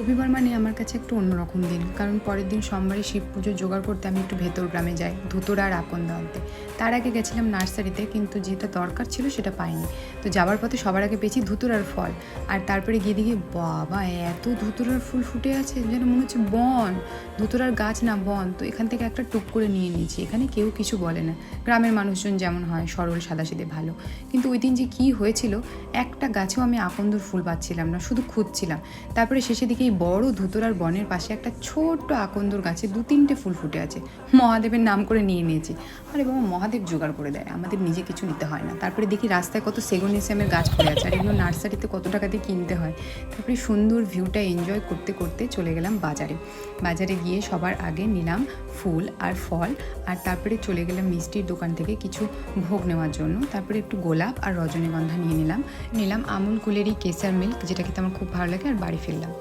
রবিবার মানে আমার কাছে একটু অন্যরকম দিন, কারণ পরের দিন সোমবারে শিব পুজো জোগাড় করতে আমি একটু ভেতর গ্রামে যাই ধুতরা আর আকন্দ আনতে। তার আগে গেছিলাম নার্সারিতে, কিন্তু যেটা দরকার ছিল সেটা পাইনি। তো যাওয়ার পথে সবার আগে পেয়েছি ধুতুরার ফল, আর তারপরে গিয়ে দেখি বাবা এত ধুতুরার ফুল ফুটে আছে যেন মনে হচ্ছে বন, ধুতুরার গাছ না বন। তো এখান থেকে একটা টুক করে নিয়ে নিয়েছি। এখানে কেউ কিছু বলে না, গ্রামের মানুষজন যেমন হয় সরল সাদাসিধে ভালো। কিন্তু ওই দিন যে কী হয়েছিল, একটা গাছেও আমি আকন্দর ফুল পাচ্ছিলাম না, শুধু খুঁজছিলাম। তারপরে শেষে দিকে এই বড় ধুতরার বনের পাশে একটা ছোট্ট আকন্দর গাছে 2-3টে ফুল ফুটে আছে। মহাদেবের নাম করে নিয়ে নিয়েছি। আরে বাবা, মহাদেব জোগাড় করে দেয়, আমাদের নিজে কিছু নিতে হয় না। তারপরে দেখি রাস্তায় কত সেগুনেসিয়ামের গাছ পড়ে আছে, আর এগুলো নার্সারিতে কত টাকা দিয়ে কিনতে হয়। তারপরে সুন্দর ভিউটা এনজয় করতে করতে চলে গেলাম বাজারে। বাজারে গিয়ে সবার আগে নিলাম ফুল আর ফল, আর তারপরে চলে গেলাম মিষ্টির দোকান থেকে কিছু ভোগ নেওয়ার জন্য। তারপরে একটু গোলাপ আর রজনীগন্ধা নিয়ে নিলাম আমুল কুলেরই কেসার মিল্ক, যেটা খেতে আমার খুব ভালো লাগে, আর বাড়ি ফিরলাম।